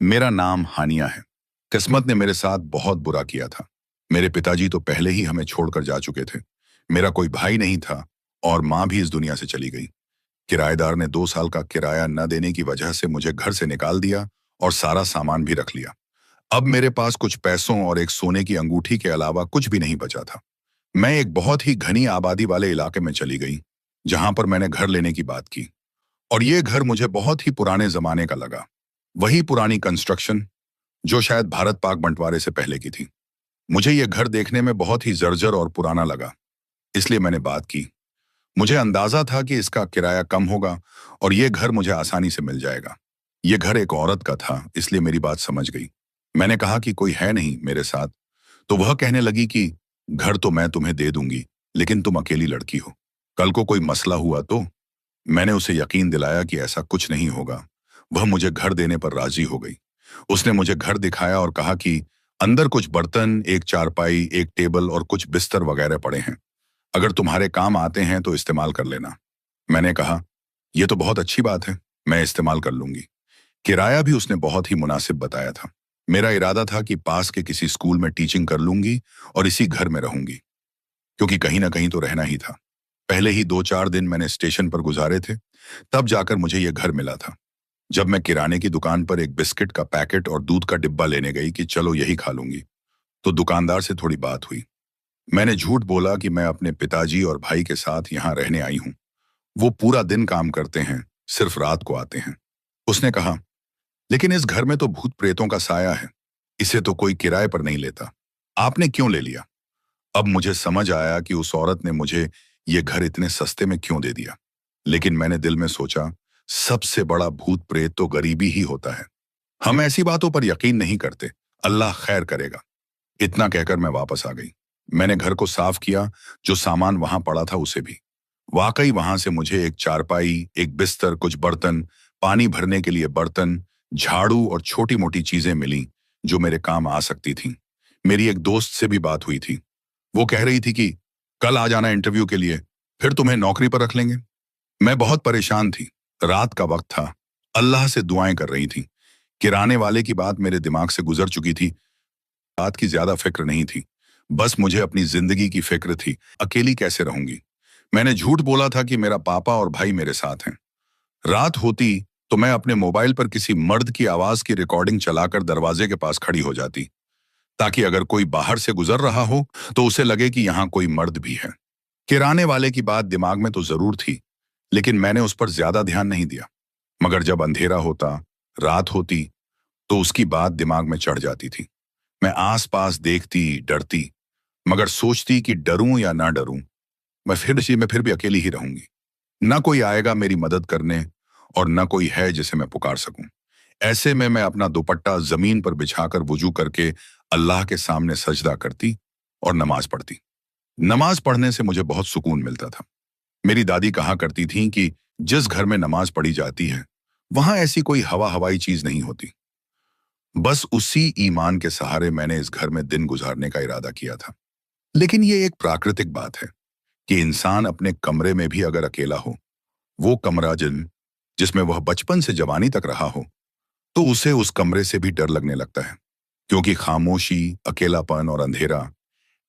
मेरा नाम हानिया है। किस्मत ने मेरे साथ बहुत बुरा किया था। मेरे पिताजी तो पहले ही हमें छोड़कर जा चुके थे। मेरा कोई भाई नहीं था और माँ भी इस दुनिया से चली गई। किराएदार ने 2 साल का किराया न देने की वजह से मुझे घर से निकाल दिया और सारा सामान भी रख लिया। अब मेरे पास कुछ पैसों और एक सोने की अंगूठी के अलावा कुछ भी नहीं बचा था। मैं एक बहुत ही घनी आबादी वाले इलाके में चली गई, जहां पर मैंने घर लेने की बात की। और ये घर मुझे बहुत ही पुराने जमाने का लगा। वही पुरानी कंस्ट्रक्शन जो शायद भारत पाक बंटवारे से पहले की थी। मुझे ये घर देखने में बहुत ही जर्जर और पुराना लगा, इसलिए मैंने बात की। मुझे अंदाजा था कि इसका किराया कम होगा और ये घर मुझे आसानी से मिल जाएगा। ये घर एक औरत का था, इसलिए मेरी बात समझ गई। मैंने कहा कि कोई है नहीं मेरे साथ, तो वह कहने लगी कि घर तो मैं तुम्हें दे दूंगी, लेकिन तुम अकेली लड़की हो। कल को कोई मसला हुआ तो। मैंने उसे यकीन दिलाया कि ऐसा कुछ नहीं होगा। वह मुझे घर देने पर राजी हो गई। उसने मुझे घर दिखाया और कहा कि अंदर कुछ बर्तन, एक चारपाई, एक टेबल और कुछ बिस्तर वगैरह पड़े हैं। अगर तुम्हारे काम आते हैं तो इस्तेमाल कर लेना। मैंने कहा, यह तो बहुत अच्छी बात है, मैं इस्तेमाल कर लूंगी। किराया भी उसने बहुत ही मुनासिब बताया था। मेरा इरादा था कि पास के किसी स्कूल में टीचिंग कर लूंगी और इसी घर में रहूंगी, क्योंकि कहीं ना कहीं तो रहना ही था। पहले ही 2-4 दिन मैंने स्टेशन पर गुजारे थे, तब जाकर मुझे यह घर मिला था। जब मैं किराने की दुकान पर एक बिस्किट का पैकेट और दूध का डिब्बा लेने गई कि चलो यही खा लूंगी, तो दुकानदार से थोड़ी बात हुई। मैंने झूठ बोला कि मैं अपने पिताजी और भाई के साथ यहाँ रहने आई हूँ। वो पूरा दिन काम करते हैं, सिर्फ रात को आते हैं। उसने कहा, लेकिन इस घर में तो भूत प्रेतों का साया है, इसे तो कोई किराए पर नहीं लेता, आपने क्यों ले लिया? अब मुझे समझ आया कि उस औरत ने मुझे ये घर इतने सस्ते में क्यों दे दिया। लेकिन मैंने दिल में सोचा, सबसे बड़ा भूत प्रेत तो गरीबी ही होता है। हम ऐसी बातों पर यकीन नहीं करते, अल्लाह खैर करेगा। इतना कहकर मैं वापस आ गई। मैंने घर को साफ किया, जो सामान वहां पड़ा था उसे भी। वाकई वहां से मुझे एक चारपाई, एक बिस्तर, कुछ बर्तन, पानी भरने के लिए बर्तन, झाड़ू और छोटी मोटी चीजें मिली जो मेरे काम आ सकती थीं। मेरी एक दोस्त से भी बात हुई थी। वो कह रही थी कि कल आ जाना इंटरव्यू के लिए, फिर तुम्हें नौकरी पर रख लेंगे। मैं बहुत परेशान थी। रात का वक्त था, अल्लाह से दुआएं कर रही थी। किराने वाले की बात मेरे दिमाग से गुजर चुकी थी। बात की ज्यादा फिक्र नहीं थी, बस मुझे अपनी जिंदगी की फिक्र थी। अकेली कैसे रहूंगी? मैंने झूठ बोला था कि मेरा पापा और भाई मेरे साथ हैं। रात होती तो मैं अपने मोबाइल पर किसी मर्द की आवाज की रिकॉर्डिंग चलाकर दरवाजे के पास खड़ी हो जाती, ताकि अगर कोई बाहर से गुजर रहा हो तो उसे लगे कि यहाँ कोई मर्द भी है। किराने वाले की बात दिमाग में तो जरूर थी, लेकिन मैंने उस पर ज्यादा ध्यान नहीं दिया। मगर जब अंधेरा होता, रात होती, तो उसकी बात दिमाग में चढ़ जाती थी। मैं आसपास देखती, डरती, मगर सोचती कि डरूं या ना डरूं, मैं फिर भी अकेली ही रहूंगी। ना कोई आएगा मेरी मदद करने और ना कोई है जिसे मैं पुकार सकूं। ऐसे में मैं अपना दुपट्टा जमीन पर बिछाकर वुजू करके अल्लाह के सामने सजदा करती और नमाज पढ़ती। नमाज पढ़ने से मुझे बहुत सुकून मिलता था। मेरी दादी कहा करती थीं कि जिस घर में नमाज पढ़ी जाती है, वहां ऐसी कोई हवाई चीज नहीं होती। बस उसी ईमान के सहारे मैंने इस घर में दिन गुजारने का इरादा किया था। लेकिन ये एक प्राकृतिक बात है कि इंसान अपने कमरे में भी अगर अकेला हो, वो कमरा जिसमें वह बचपन से जवानी तक रहा हो, तो उसे उस कमरे से भी डर लगने लगता है। क्योंकि खामोशी, अकेलापन और अंधेरा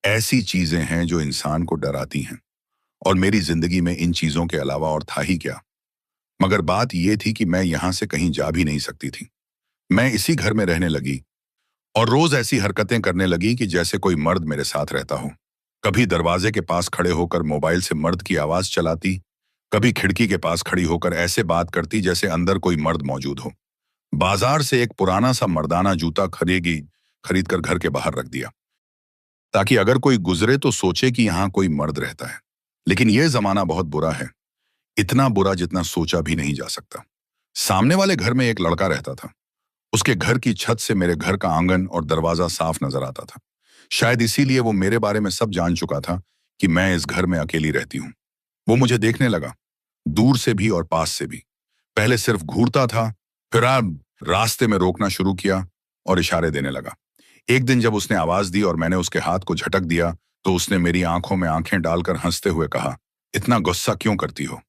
ऐसी चीजें हैं जो इंसान को डराती हैं। और मेरी जिंदगी में इन चीजों के अलावा और था ही क्या। मगर बात यह थी कि मैं यहां से कहीं जा भी नहीं सकती थी। मैं इसी घर में रहने लगी और रोज ऐसी हरकतें करने लगी कि जैसे कोई मर्द मेरे साथ रहता हो। कभी दरवाजे के पास खड़े होकर मोबाइल से मर्द की आवाज चलाती, कभी खिड़की के पास खड़ी होकर ऐसे बात करती जैसे अंदर कोई मर्द मौजूद हो। बाजार से एक पुराना सा मर्दाना जूता खरीद कर घर के बाहर रख दिया, ताकि अगर कोई गुजरे तो सोचे कि यहाँ कोई मर्द रहता है। लेकिन यह जमाना बहुत बुरा है, इतना बुरा जितना सोचा भी नहीं जा सकता। सामने वाले घर में एक लड़का रहता था। उसके घर की छत से मेरे घर का आंगन और दरवाजा साफ नजर आता था। शायद इसीलिए वो मेरे बारे में सब जान चुका था कि मैं इस घर में अकेली रहती हूँ। वो मुझे देखने लगा, दूर से भी और पास से भी। पहले सिर्फ घूरता था, फिर अब रास्ते में रोकना शुरू किया और इशारे देने लगा। एक दिन जब उसने आवाज दी और मैंने उसके हाथ को झटक दिया, तो उसने मेरी आंखों में आंखें डालकर हंसते हुए कहा, इतना गुस्सा क्यों करती हो?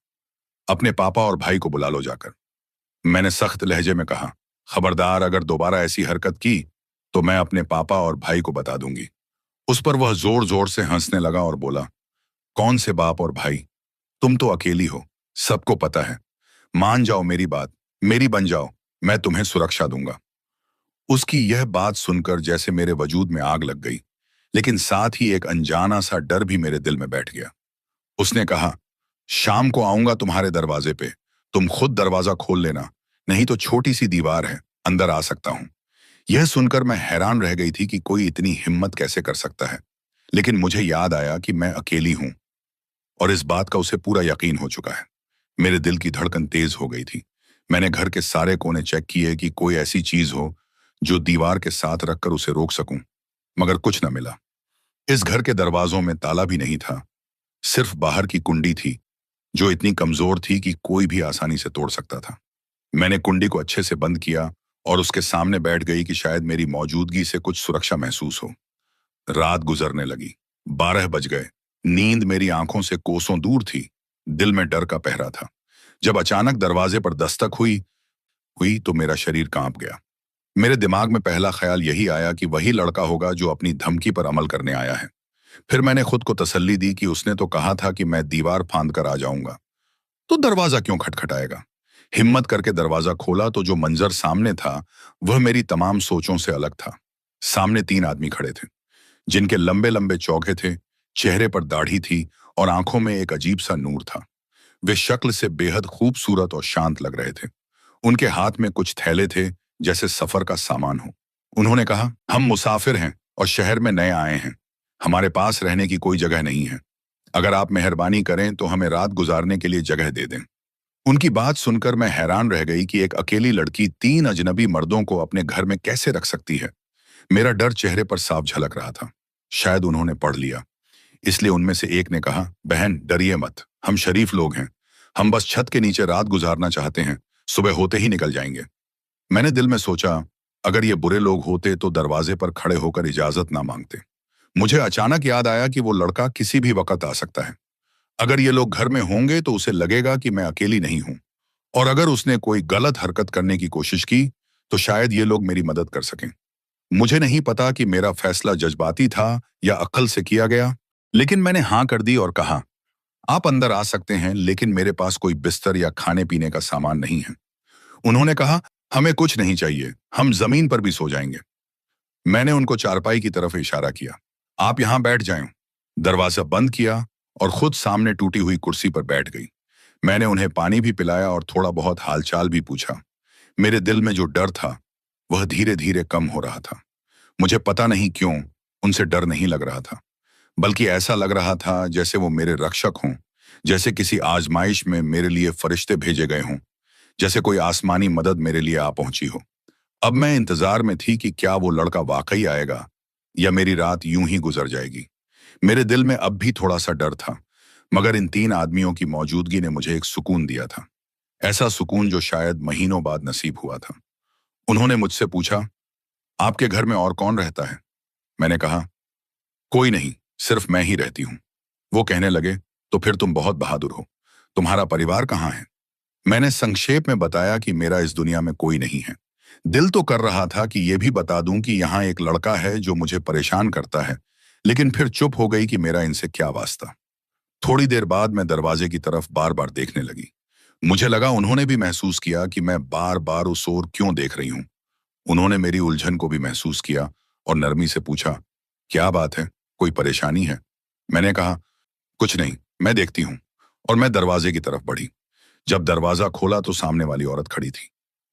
अपने पापा और भाई को बुला लो जाकर। मैंने सख्त लहजे में कहा, खबरदार, अगर दोबारा ऐसी हरकत की तो मैं अपने पापा और भाई को बता दूंगी। उस पर वह जोर जोर से हंसने लगा और बोला, कौन से बाप और भाई? तुम तो अकेली हो, सबको पता है। मान जाओ मेरी बात, मेरी बन जाओ, मैं तुम्हें सुरक्षा दूंगा। उसकी यह बात सुनकर जैसे मेरे वजूद में आग लग गई, लेकिन साथ ही एक अनजाना सा डर भी मेरे दिल में बैठ गया। उसने कहा, शाम को आऊंगा तुम्हारे दरवाजे पे, तुम खुद दरवाजा खोल लेना, नहीं तो छोटी सी दीवार है, अंदर आ सकता हूं। यह सुनकर मैं हैरान रह गई थी कि कोई इतनी हिम्मत कैसे कर सकता है, लेकिन मुझे याद आया कि मैं अकेली हूं और इस बात का उसे पूरा यकीन हो चुका है। मेरे दिल की धड़कन तेज हो गई थी। मैंने घर के सारे कोने चेक किए कि कोई ऐसी चीज हो जो दीवार के साथ रखकर उसे रोक सकूं, मगर कुछ न मिला। इस घर के दरवाजों में ताला भी नहीं था, सिर्फ बाहर की कुंडी थी जो इतनी कमजोर थी कि कोई भी आसानी से तोड़ सकता था। मैंने कुंडी को अच्छे से बंद किया और उसके सामने बैठ गई कि शायद मेरी मौजूदगी से कुछ सुरक्षा महसूस हो। रात गुजरने लगी। 12 बज गए। नींद मेरी आंखों से कोसों दूर थी। दिल में डर का पहरा था। जब अचानक दरवाजे पर दस्तक हुई तो मेरा शरीर कांप गया। मेरे दिमाग में पहला ख्याल यही आया कि वही लड़का होगा जो अपनी धमकी पर अमल करने आया है। फिर मैंने खुद को तसल्ली दी कि उसने तो कहा था कि मैं दीवार फांद कर आ जाऊंगा, तो दरवाजा क्यों खटखटाएगा। हिम्मत करके दरवाजा खोला तो जो मंजर सामने था वह मेरी तमाम सोचों से अलग था। सामने 3 आदमी खड़े थे, जिनके लंबे लंबे चौके थे, चेहरे पर दाढ़ी थी और आंखों में एक अजीब सा नूर था। वे शक्ल से बेहद खूबसूरत और शांत लग रहे थे। उनके हाथ में कुछ थैले थे, जैसे सफर का सामान हो। उन्होंने कहा, हम मुसाफिर हैं और शहर में नए आए हैं। हमारे पास रहने की कोई जगह नहीं है। अगर आप मेहरबानी करें तो हमें रात गुजारने के लिए जगह दे दें। उनकी बात सुनकर मैं हैरान रह गई कि एक अकेली लड़की 3 अजनबी मर्दों को अपने घर में कैसे रख सकती है। मेरा डर चेहरे पर साफ झलक रहा था। शायद उन्होंने पढ़ लिया, इसलिए उनमें से एक ने कहा, बहन डरिए मत, हम शरीफ लोग हैं। हम बस छत के नीचे रात गुजारना चाहते हैं, सुबह होते ही निकल जाएंगे। मैंने दिल में सोचा, अगर ये बुरे लोग होते तो दरवाजे पर खड़े होकर इजाजत ना मांगते। मुझे अचानक याद आया कि वो लड़का किसी भी वक्त आ सकता है। अगर ये लोग घर में होंगे तो उसे लगेगा कि मैं अकेली नहीं हूं, और अगर उसने कोई गलत हरकत करने की कोशिश की तो शायद ये लोग मेरी मदद कर सकें। मुझे नहीं पता कि मेरा फैसला जज्बाती था या अक्ल से किया गया, लेकिन मैंने हाँ कर दी और कहा, आप अंदर आ सकते हैं, लेकिन मेरे पास कोई बिस्तर या खाने पीने का सामान नहीं है। उन्होंने कहा, हमें कुछ नहीं चाहिए, हम जमीन पर भी सो जाएंगे। मैंने उनको चारपाई की तरफ इशारा किया, आप यहां बैठ जाएं। दरवाजा बंद किया और खुद सामने टूटी हुई कुर्सी पर बैठ गई। मैंने उन्हें पानी भी पिलाया और थोड़ा बहुत हालचाल भी पूछा। मेरे दिल में जो डर था वह धीरे धीरे कम हो रहा था। मुझे पता नहीं क्यों उनसे डर नहीं लग रहा था, बल्कि ऐसा लग रहा था जैसे वो मेरे रक्षक हों, जैसे किसी आजमाइश में मेरे लिए फरिश्ते भेजे गए हों, जैसे कोई आसमानी मदद मेरे लिए आ पहुंची हो। अब मैं इंतजार में थी कि क्या वो लड़का वाकई आएगा या मेरी रात यूं ही गुजर जाएगी। मेरे दिल में अब भी थोड़ा सा डर था, मगर इन 3 आदमियों की मौजूदगी ने मुझे एक सुकून दिया था, ऐसा सुकून जो शायद महीनों बाद नसीब हुआ था। उन्होंने मुझसे पूछा, आपके घर में और कौन रहता है? मैंने कहा, कोई नहीं, सिर्फ मैं ही रहती हूं। वो कहने लगे, तो फिर तुम बहुत बहादुर हो। तुम्हारा परिवार कहाँ है? मैंने संक्षेप में बताया कि मेरा इस दुनिया में कोई नहीं है। दिल तो कर रहा था कि यह भी बता दूं कि यहाँ एक लड़का है जो मुझे परेशान करता है, लेकिन फिर चुप हो गई कि मेरा इनसे क्या वास्ता। थोड़ी देर बाद मैं दरवाजे की तरफ बार बार देखने लगी। मुझे लगा उन्होंने भी महसूस किया कि मैं बार बार उस ओर क्यों देख रही हूं। उन्होंने मेरी उलझन को भी महसूस किया और नरमी से पूछा, क्या बात है, कोई परेशानी है? मैंने कहा, कुछ नहीं, मैं देखती हूं, और मैं दरवाजे की तरफ बढ़ी। जब दरवाजा खोला तो सामने वाली औरत खड़ी थी।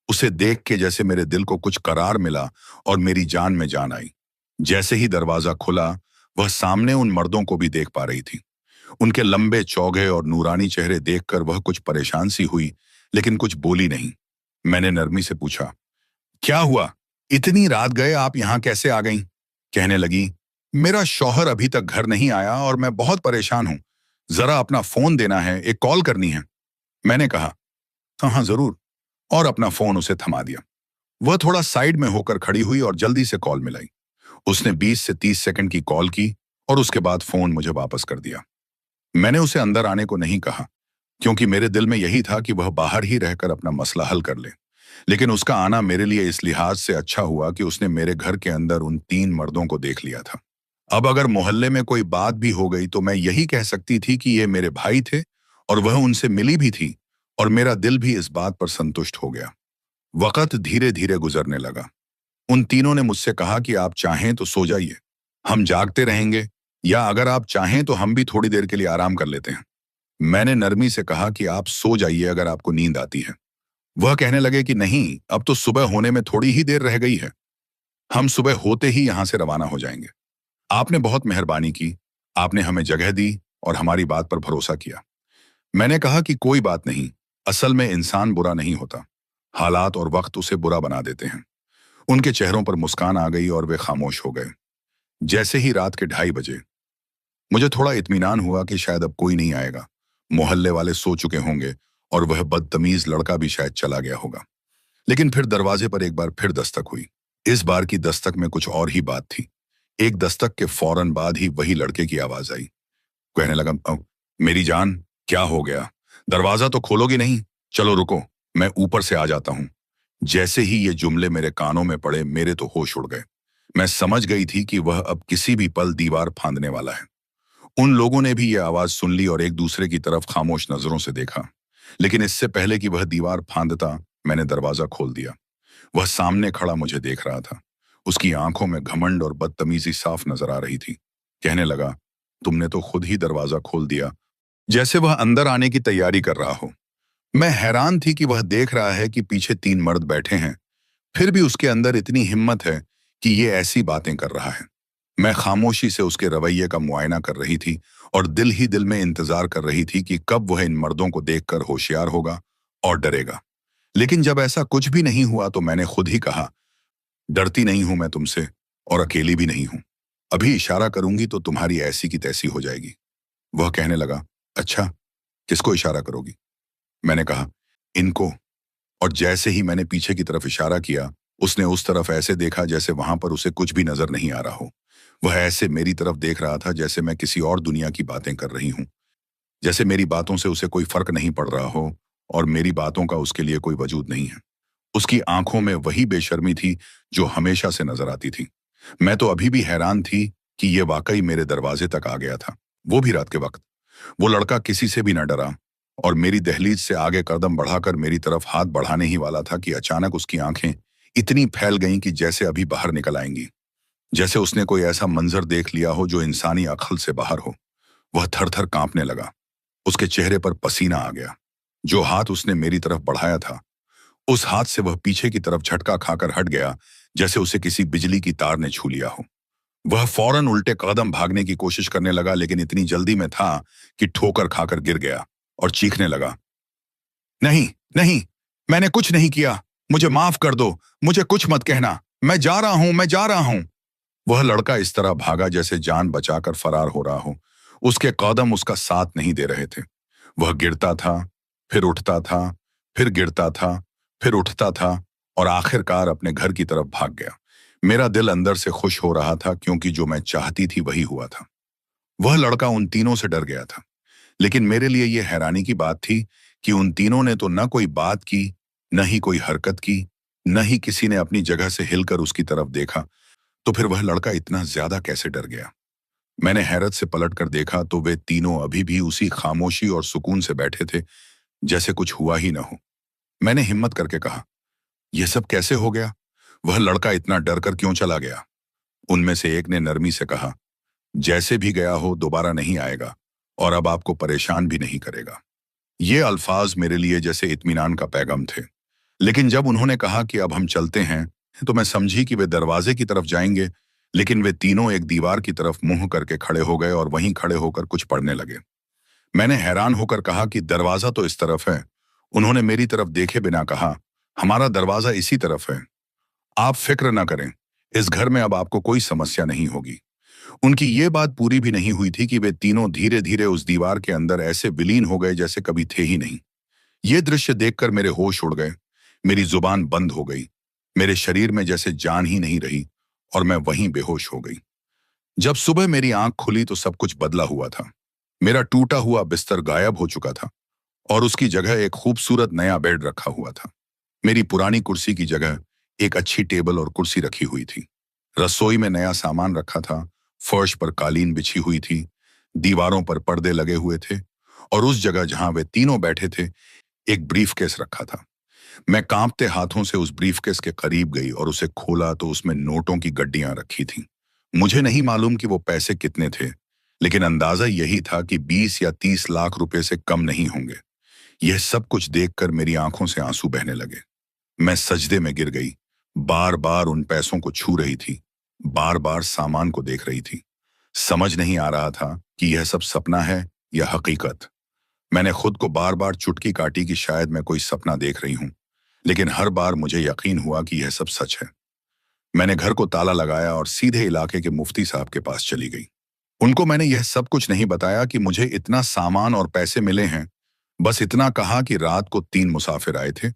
उसे देख के जैसे मेरे दिल को कुछ करार मिला और मेरी जान में जान आई। जैसे ही दरवाजा खुला, वह सामने उन मर्दों को भी देख पा रही थी। उनके लंबे चौगे और नूरानी चेहरे देखकर वह कुछ परेशान सी हुई, लेकिन कुछ बोली नहीं। मैंने नरमी से पूछा, क्या हुआ? इतनी रात गए आप यहां कैसे आ गईं? कहने लगी, मेरा शौहर अभी तक घर नहीं आया और मैं बहुत परेशान हूं। जरा अपना फोन देना है, एक कॉल करनी है। मैंने कहा, हाँ जरूर, और अपना फोन उसे थमा दिया। वह थोड़ा साइड में होकर खड़ी हुई और जल्दी से कॉल मिलाई। उसने 20 से 30 सेकंड की कॉल की और उसके बाद फोन मुझे वापस कर दिया। मैंने उसे अंदर आने को नहीं कहा, क्योंकि मेरे दिल में यही था कि वह बाहर ही रहकर अपना मसला हल कर ले। लेकिन उसका आना मेरे लिए इस लिहाज से अच्छा हुआ कि उसने मेरे घर के अंदर उन 3 मर्दों को देख लिया था। अब अगर मोहल्ले में कोई बात भी हो गई तो मैं यही कह सकती थी कि ये मेरे भाई थे और वह उनसे मिली भी थी, और मेरा दिल भी इस बात पर संतुष्ट हो गया। वक़्त धीरे-धीरे गुजरने लगा। उन तीनों ने मुझसे कहा कि आप चाहें तो सो जाइए, हम जागते रहेंगे, या अगर आप चाहें तो हम भी थोड़ी देर के लिए आराम कर लेते हैं। मैंने नरमी से कहा कि आप सो जाइए अगर आपको नींद आती है। वह कहने लगे कि नहीं, अब तो सुबह होने में थोड़ी ही देर रह गई है। हम सुबह होते ही यहाँ से रवाना हो जाएंगे। आपने बहुत मेहरबानी की, आपने हमें जगह दी और हमारी बात पर भरोसा किया। मैंने कहा कि कोई बात नहीं, असल में इंसान बुरा नहीं होता, हालात और वक्त उसे बुरा बना देते हैं। उनके चेहरों पर मुस्कान आ गई और वे खामोश हो गए। जैसे ही रात के 2:30 बजे मुझे थोड़ा इत्मीनान हुआ कि शायद अब कोई नहीं आएगा। मोहल्ले वाले सो चुके होंगे और वह बदतमीज लड़का भी शायद चला गया होगा। लेकिन फिर दरवाजे पर एक बार फिर दस्तक हुई। इस बार की दस्तक में कुछ और ही बात थी। एक दस्तक के फौरन बाद ही वही लड़के की आवाज आई। कहने लगा, मेरी जान, क्या हो गया? दरवाजा तो खोलोगी नहीं? चलो रुको, मैं ऊपर से आ जाता हूं। जैसे ही ये जुमले मेरे कानों में पड़े, मेरे तो होश उड़ गए। मैं समझ गई थी कि वह अब किसी भी पल दीवार फांदने वाला है। उन लोगों ने भी ये आवाज सुन ली और एक दूसरे की तरफ खामोश नजरों से देखा। लेकिन इससे पहले कि वह दीवार फांदता, मैंने दरवाजा खोल दिया। वह सामने खड़ा मुझे देख रहा था। उसकी आंखों में घमंड और बदतमीजी साफ नजर आ रही थी। कहने लगा, तुमने तो खुद ही दरवाजा खोल दिया, जैसे वह अंदर आने की तैयारी कर रहा हो। मैं हैरान थी कि वह देख रहा है कि पीछे 3 मर्द बैठे हैं, फिर भी उसके अंदर इतनी हिम्मत है कि ये ऐसी बातें कर रहा है। मैं खामोशी से उसके रवैये का मुआयना कर रही थी और दिल ही दिल में इंतजार कर रही थी कि कब वह इन मर्दों को देखकर होशियार होगा और डरेगा। लेकिन जब ऐसा कुछ भी नहीं हुआ तो मैंने खुद ही कहा, डरती नहीं हूं मैं तुमसे, और अकेली भी नहीं हूं। अभी इशारा करूंगी तो तुम्हारी ऐसी की तैसी हो जाएगी। वह कहने लगा, अच्छा, किसको इशारा करोगी? मैंने कहा, इनको। और जैसे ही मैंने पीछे की तरफ इशारा किया, उसने उस तरफ ऐसे देखा जैसे वहां पर उसे कुछ भी नजर नहीं आ रहा हो। वह ऐसे मेरी तरफ देख रहा था जैसे मैं किसी और दुनिया की बातें कर रही हूं, जैसे मेरी बातों से उसे कोई फर्क नहीं पड़ रहा हो और मेरी बातों का उसके लिए कोई वजूद नहीं है। उसकी आंखों में वही बेशर्मी थी जो हमेशा से नजर आती थी। मैं तो अभी भी हैरान थी कि यह वाकई मेरे दरवाजे तक आ गया था, वो भी रात के वक्त। वो लड़का किसी से भी न डरा और मेरी दहलीज से आगे कदम बढ़ाकर मेरी तरफ हाथ बढ़ाने ही वाला था कि अचानक उसकी आंखें इतनी फैल गईं कि जैसे अभी बाहर निकल आएंगी। जैसे उसने कोई ऐसा मंजर देख लिया हो जो इंसानी अक्ल से बाहर हो। वह थर-थर कांपने लगा। उसके चेहरे पर पसीना आ गया। जो हाथ उसने मेरी तरफ बढ़ाया था, उस हाथ से वह पीछे की तरफ झटका खाकर हट गया, जैसे उसे किसी बिजली की तार ने छू लिया हो। वह फौरन उल्टे कदम भागने की कोशिश करने लगा, लेकिन इतनी जल्दी में था कि ठोकर खाकर गिर गया और चीखने लगा, नहीं, नहीं, मैंने कुछ नहीं किया, मुझे माफ कर दो, मुझे कुछ मत कहना, मैं जा रहा हूं, मैं जा रहा हूं। वह लड़का इस तरह भागा जैसे जान बचाकर फरार हो रहा हो। उसके कदम उसका साथ नहीं दे रहे थे। वह गिरता था, फिर उठता था, फिर गिरता था, फिर उठता था और आखिरकार अपने घर की तरफ भाग गया। मेरा दिल अंदर से खुश हो रहा था क्योंकि जो मैं चाहती थी वही हुआ था। वह लड़का उन तीनों से डर गया था। लेकिन मेरे लिए यह हैरानी की बात थी कि उन तीनों ने तो न कोई बात की, न ही कोई हरकत की, न ही किसी ने अपनी जगह से हिलकर उसकी तरफ देखा। तो फिर वह लड़का इतना ज्यादा कैसे डर गया? मैंने हैरत से पलट कर देखा तो वे तीनों अभी भी उसी खामोशी और सुकून से बैठे थे, जैसे कुछ हुआ ही न हो। मैंने हिम्मत करके कहा, यह सब कैसे हो गया? वह लड़का इतना डर कर क्यों चला गया? उनमें से एक ने नरमी से कहा, जैसे भी गया हो दोबारा नहीं आएगा और अब आपको परेशान भी नहीं करेगा। ये अल्फाज मेरे लिए जैसे इत्मीनान का पैगाम थे। लेकिन जब उन्होंने कहा कि अब हम चलते हैं, तो मैं समझी कि वे दरवाजे की तरफ जाएंगे, लेकिन वे तीनों एक दीवार की तरफ मुंह करके खड़े हो गए और वहीं खड़े होकर कुछ पढ़ने लगे। मैंने हैरान होकर कहा कि दरवाजा तो इस तरफ है। उन्होंने मेरी तरफ देखे बिना कहा, हमारा दरवाजा इसी तरफ है। आप फिक्र न करें, इस घर में अब आपको कोई समस्या नहीं होगी। उनकी ये बात पूरी भी नहीं हुई थी कि वे तीनों धीरे धीरे उस दीवार के अंदर ऐसे विलीन हो गए जैसे कभी थे ही नहीं। ये दृश्य देखकर मेरे होश उड़ गए। मेरी जुबान बंद हो गई। मेरे शरीर में जैसे जान ही नहीं रही और मैं वहीं बेहोश हो गई। जब सुबह मेरी आंख खुली तो सब कुछ बदला हुआ था। मेरा टूटा हुआ बिस्तर गायब हो चुका था और उसकी जगह एक खूबसूरत नया बेड रखा हुआ था। मेरी पुरानी कुर्सी की जगह एक अच्छी टेबल और कुर्सी रखी हुई थी। रसोई में नया सामान रखा था, फर्श पर कालीन बिछी हुई थी, दीवारों पर पर्दे लगे हुए थे और उस जगह जहां वे तीनों बैठे थे, एक ब्रीफकेस रखा था। मैं कांपते हाथों से उस ब्रीफकेस के करीब गई और उसे खोला तो उसमें नोटों की गड्डियां रखी थीं। मुझे नहीं मालूम कि वो पैसे कितने थे, लेकिन अंदाजा यही था कि 20 या 30 लाख रुपए से कम नहीं होंगे। यह सब कुछ देखकर मेरी आंखों से आंसू बहने लगे। मैं सजदे में गिर गई, बार बार उन पैसों को छू रही थी, बार बार सामान को देख रही थी। समझ नहीं आ रहा था कि यह सब सपना है या हकीकत। मैंने खुद को बार बार चुटकी काटी कि शायद मैं कोई सपना देख रही हूं, लेकिन हर बार मुझे यकीन हुआ कि यह सब सच है। मैंने घर को ताला लगाया और सीधे इलाके के मुफ्ती साहब के पास चली गई। उनको मैंने यह सब कुछ नहीं बताया कि मुझे इतना सामान और पैसे मिले हैं, बस इतना कहा कि रात को 3 मुसाफिर आए थे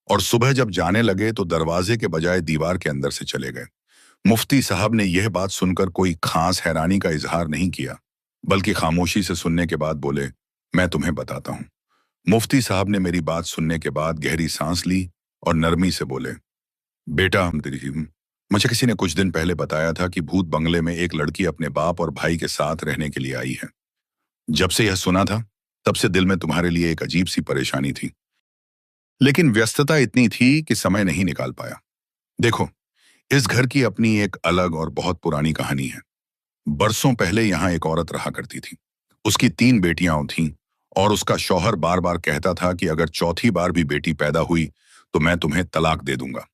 और सुबह जब जाने लगे तो दरवाजे के बजाय दीवार के अंदर से चले गए। मुफ्ती साहब ने यह बात सुनकर कोई खास हैरानी का इजहार नहीं किया, बल्कि खामोशी से सुनने के बाद बोले, मैं तुम्हें बताता हूं। मुफ्ती साहब ने मेरी बात सुनने के बाद गहरी सांस ली और नरमी से बोले, बेटा, मुझे किसी ने कुछ दिन पहले बताया था कि भूत बंगले में एक लड़की अपने बाप और भाई के साथ रहने के लिए आई है। जब से यह सुना था, तब से दिल में तुम्हारे लिए एक अजीब सी परेशानी थी, लेकिन व्यस्तता इतनी थी कि समय नहीं निकाल पाया। देखो, इस घर की अपनी एक अलग और बहुत पुरानी कहानी है। बरसों पहले यहाँ एक औरत रहा करती थी। उसकी 3 बेटियां थीं और उसका शौहर बार बार कहता था कि अगर चौथी बार भी बेटी पैदा हुई तो मैं तुम्हें तलाक दे दूंगा।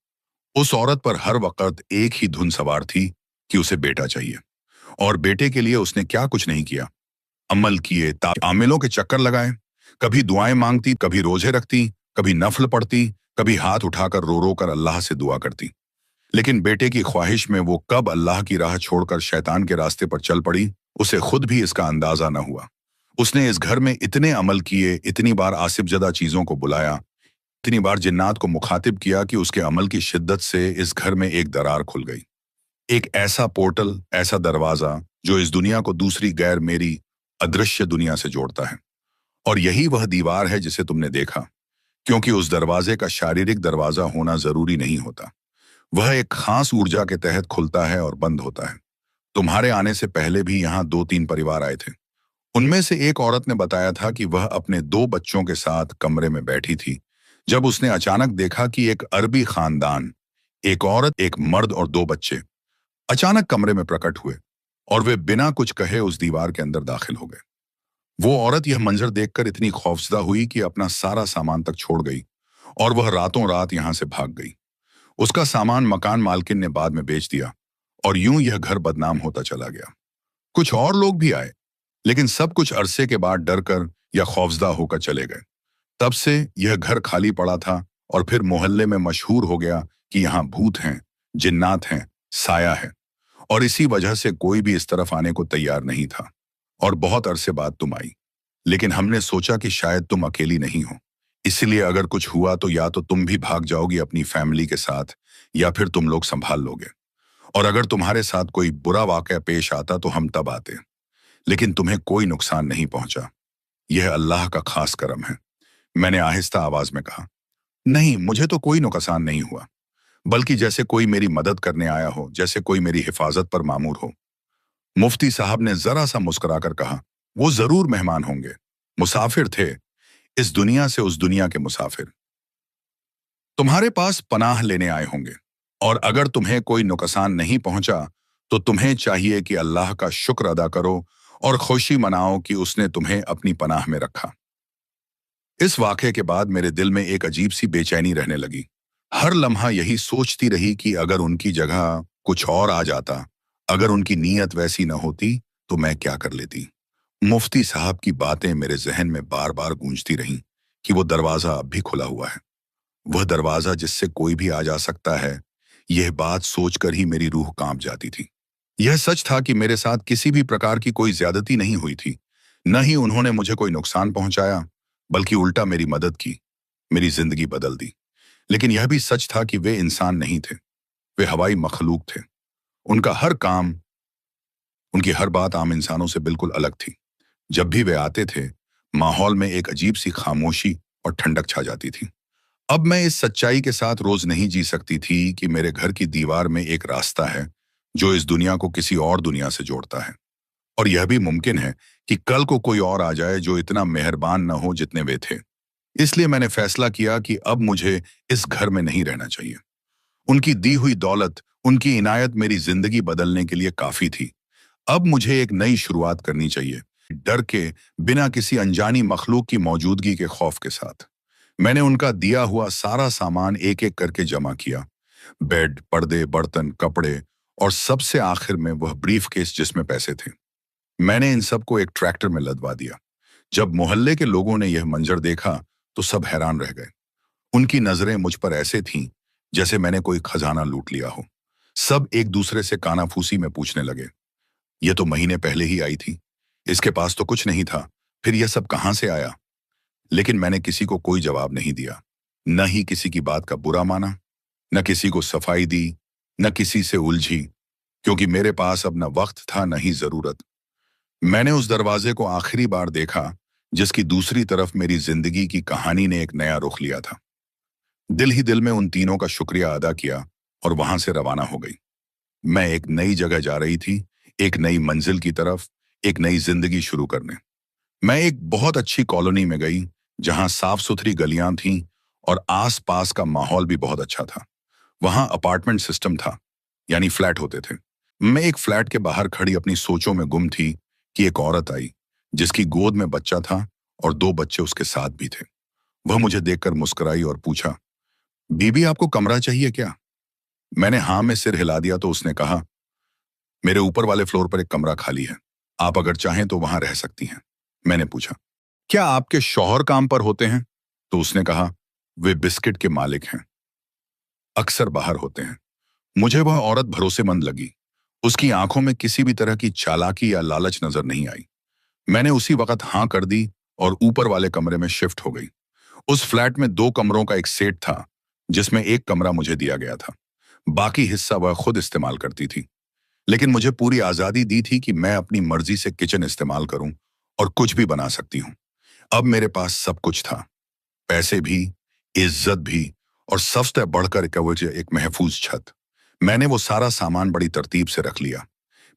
उस औरत पर हर वक्त एक ही धुन सवार थी कि उसे बेटा चाहिए, और बेटे के लिए उसने क्या कुछ नहीं किया। अमल किए, आमिलों के चक्कर लगाए, कभी दुआएं मांगती, कभी रोजे रखती, कभी नफल पढ़ती, कभी हाथ उठाकर रो रो कर अल्लाह से दुआ करती। लेकिन बेटे की ख्वाहिश में वो कब अल्लाह की राह छोड़कर शैतान के रास्ते पर चल पड़ी, उसे खुद भी इसका अंदाजा न हुआ। उसने इस घर में इतने अमल किए, इतनी बार आसिफजदा चीजों को बुलाया, इतनी बार जिन्नात को मुखातिब किया कि उसके अमल की शिद्दत से इस घर में एक दरार खुल गई। एक ऐसा पोर्टल, ऐसा दरवाजा जो इस दुनिया को दूसरी गैर मेरी अदृश्य दुनिया से जोड़ता है। और यही वह दीवार है जिसे तुमने देखा, क्योंकि उस दरवाजे का शारीरिक दरवाजा होना जरूरी नहीं होता। वह एक खास ऊर्जा के तहत खुलता है और बंद होता है। तुम्हारे आने से पहले भी यहाँ 2-3 परिवार आए थे। उनमें से एक औरत ने बताया था कि वह अपने 2 बच्चों के साथ कमरे में बैठी थी जब उसने अचानक देखा कि एक अरबी खानदान, एक औरत, एक मर्द और 2 बच्चे अचानक कमरे में प्रकट हुए और वे बिना कुछ कहे उस दीवार के अंदर दाखिल हो गए। वो औरत यह मंजर देखकर इतनी खौफजदा हुई कि अपना सारा सामान तक छोड़ गई और वह रातों रात यहां से भाग गई। उसका सामान मकान मालकिन ने बाद में बेच दिया और यूं यह घर बदनाम होता चला गया। कुछ और लोग भी आए, लेकिन सब कुछ अरसे के बाद डरकर या खौफजदा होकर चले गए। तब से यह घर खाली पड़ा था और फिर मोहल्ले में मशहूर हो गया कि यहाँ भूत हैं, जिन्नात हैं, साया है, और इसी वजह से कोई भी इस तरफ आने को तैयार नहीं था। और बहुत अरसे बाद तुम आई, लेकिन हमने सोचा कि शायद तुम अकेली नहीं हो, इसलिए अगर कुछ हुआ तो या तो तुम भी भाग जाओगी अपनी फैमिली के साथ या फिर तुम लोग संभाल लोगे, और अगर तुम्हारे साथ कोई बुरा वाकया पेश आता तो हम तब आते। लेकिन तुम्हें कोई नुकसान नहीं पहुंचा। यह अल्लाह का खास करम है। मैंने आहिस्ता आवाज में कहा, नहीं, मुझे तो कोई नुकसान नहीं हुआ, बल्कि जैसे कोई मेरी मदद करने आया हो, जैसे कोई मेरी हिफाजत पर मामूर हो। मुफ्ती साहब ने जरा सा मुस्कुराकर कहा, वो जरूर मेहमान होंगे, मुसाफिर थे, इस दुनिया से उस दुनिया के मुसाफिर। तुम्हारे पास पनाह लेने आए होंगे, और अगर तुम्हें कोई नुकसान नहीं पहुंचा तो तुम्हें चाहिए कि अल्लाह का शुक्र अदा करो और खुशी मनाओ कि उसने तुम्हें अपनी पनाह में रखा। इस वाक़े के बाद मेरे दिल में एक अजीब सी बेचैनी रहने लगी। हर लम्हा यही सोचती रही कि अगर उनकी जगह कुछ और आ जाता, अगर उनकी नीयत वैसी न होती तो मैं क्या कर लेती। मुफ्ती साहब की बातें मेरे जहन में बार बार गूंजती रहीं कि वो दरवाजा अब भी खुला हुआ है, वह दरवाजा जिससे कोई भी आ जा सकता है। यह बात सोचकर ही मेरी रूह कांप जाती थी। यह सच था कि मेरे साथ किसी भी प्रकार की कोई ज्यादती नहीं हुई थी, न ही उन्होंने मुझे कोई नुकसान पहुंचाया, बल्कि उल्टा मेरी मदद की, मेरी जिंदगी बदल दी। लेकिन यह भी सच था कि वे इंसान नहीं थे, वे हवाई मखलूक थे। उनका हर काम, उनकी हर बात आम इंसानों से बिल्कुल अलग थी। जब भी वे आते थे, माहौल में एक अजीब सी खामोशी और ठंडक छा जाती थी। अब मैं इस सच्चाई के साथ रोज नहीं जी सकती थी कि मेरे घर की दीवार में एक रास्ता है जो इस दुनिया को किसी और दुनिया से जोड़ता है। और यह भी मुमकिन है कि कल को कोई और आ जाए जो इतना मेहरबान न हो जितने वे थे। इसलिए मैंने फैसला किया कि अब मुझे इस घर में नहीं रहना चाहिए। उनकी दी हुई दौलत, उनकी इनायत मेरी जिंदगी बदलने के लिए काफी थी। अब मुझे एक नई शुरुआत करनी चाहिए, डर के, बिना किसी अनजानी मखलूक की मौजूदगी के खौफ के साथ। मैंने उनका दिया हुआ सारा सामान एक एक करके जमा किया। बेड, पर्दे, बर्तन, कपड़े और सबसे आखिर में वह ब्रीफ केस जिसमें पैसे थे। मैंने इन सबको एक ट्रैक्टर में लदवा दिया। जब मोहल्ले के लोगों ने यह मंजर देखा तो सब हैरान रह गए। उनकी नजरें मुझ पर ऐसे थीं जैसे मैंने कोई खजाना लूट लिया हो। सब एक दूसरे से कानाफूसी में पूछने लगे, ये तो महीने पहले ही आई थी, इसके पास तो कुछ नहीं था, फिर यह सब कहां से आया? लेकिन मैंने किसी को कोई जवाब नहीं दिया, न ही किसी की बात का बुरा माना, न किसी को सफाई दी, न किसी से उलझी, क्योंकि मेरे पास अब न वक्त था न ही जरूरत। मैंने उस दरवाजे को आखिरी बार देखा जिसकी दूसरी तरफ मेरी जिंदगी की कहानी ने एक नया रुख लिया था। दिल ही दिल में उन तीनों का शुक्रिया अदा किया और वहां से रवाना हो गई। मैं एक नई जगह जा रही थी, एक नई मंजिल की तरफ, एक नई जिंदगी शुरू करने। मैं एक बहुत अच्छी कॉलोनी में गई जहां साफ सुथरी गलियां थीं और आस-पास का माहौल भी बहुत अच्छा था। वहां अपार्टमेंट सिस्टम था, यानी फ्लैट होते थे। मैं एक फ्लैट के बाहर खड़ी अपनी सोचों में गुम थी कि एक औरत आई जिसकी गोद में बच्चा था और दो बच्चे उसके साथ भी थे। वह मुझे देखकर मुस्कुराई और पूछा, बीबी आपको कमरा चाहिए क्या? मैंने हाँ में सिर हिला दिया तो उसने कहा, मेरे ऊपर वाले फ्लोर पर एक कमरा खाली है, आप अगर चाहें तो वहां रह सकती हैं। मैंने पूछा, क्या आपके शौहर काम पर होते हैं? तो उसने कहा, वे बिस्किट के मालिक हैं, अक्सर बाहर होते हैं। मुझे वह औरत भरोसेमंद लगी। उसकी आंखों में किसी भी तरह की चालाकी या लालच नजर नहीं आई। मैंने उसी वक्त हाँ कर दी और ऊपर वाले कमरे में शिफ्ट हो गई। उस फ्लैट में दो कमरों का एक सेट था जिसमें एक कमरा मुझे दिया गया था। बाकी हिस्सा वह खुद इस्तेमाल करती थी। लेकिन मुझे पूरी आजादी दी थी कि मैं अपनी मर्जी से किचन इस्तेमाल करूं और कुछ भी बना सकती हूं। अब मेरे पास सब कुछ था, पैसे भी, इज्जत भी और सबसे बढ़कर कवच एक महफूज छत। मैंने वो सारा सामान बड़ी तरतीब से रख लिया।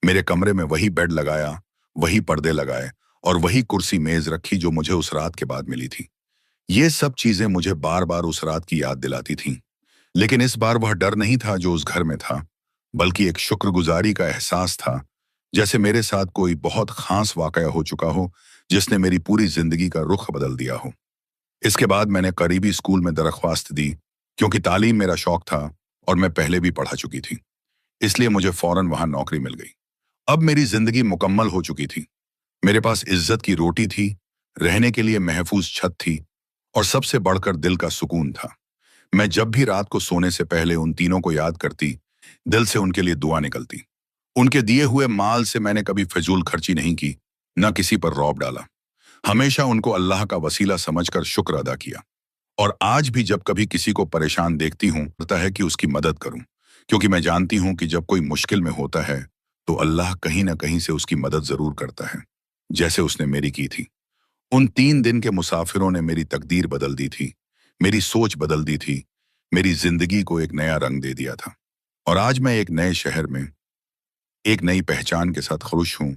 मेरे कमरे में वही बेड लगाया, वही पर्दे लगाए और वही कुर्सी मेज रखी जो मुझे उस रात के बाद मिली थी। ये सब चीजें मुझे बार बार उस रात की याद दिलाती थीं। लेकिन इस बार वह डर नहीं था जो उस घर में था, बल्कि एक शुक्रगुजारी का एहसास था, जैसे मेरे साथ कोई बहुत खास वाकया हो चुका हो जिसने मेरी पूरी जिंदगी का रुख बदल दिया हो। इसके बाद मैंने करीबी स्कूल में दरख्वास्त दी, क्योंकि तालीम मेरा शौक था और मैं पहले भी पढ़ा चुकी थी। इसलिए मुझे फौरन वहां नौकरी मिल गई। अब मेरी जिंदगी मुकम्मल हो चुकी थी। मेरे पास इज्जत की रोटी थी, रहने के लिए महफूज छत थी और सबसे बढ़कर दिल का सुकून था। मैं जब भी रात को सोने से पहले उन तीनों को याद करती, दिल से उनके लिए दुआ निकलती। उनके दिए हुए माल से मैंने कभी फजूल खर्ची नहीं की, न किसी पर रौब डाला। हमेशा उनको अल्लाह का वसीला समझकर शुक्र अदा किया। और आज भी जब कभी किसी को परेशान देखती हूँ, लगता है कि उसकी मदद करूं, क्योंकि मैं जानती हूं कि जब कोई मुश्किल में होता है तो अल्लाह कहीं ना कहीं से उसकी मदद जरूर करता है, जैसे उसने मेरी की थी। उन 3 दिन के मुसाफिरों ने मेरी तकदीर बदल दी थी, मेरी सोच बदल दी थी, मेरी जिंदगी को एक नया रंग दे दिया था। और आज मैं एक नए शहर में एक नई पहचान के साथ खुश हूं,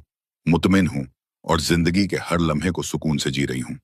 मुतमिन हूं और जिंदगी के हर लम्हे को सुकून से जी रही हूं।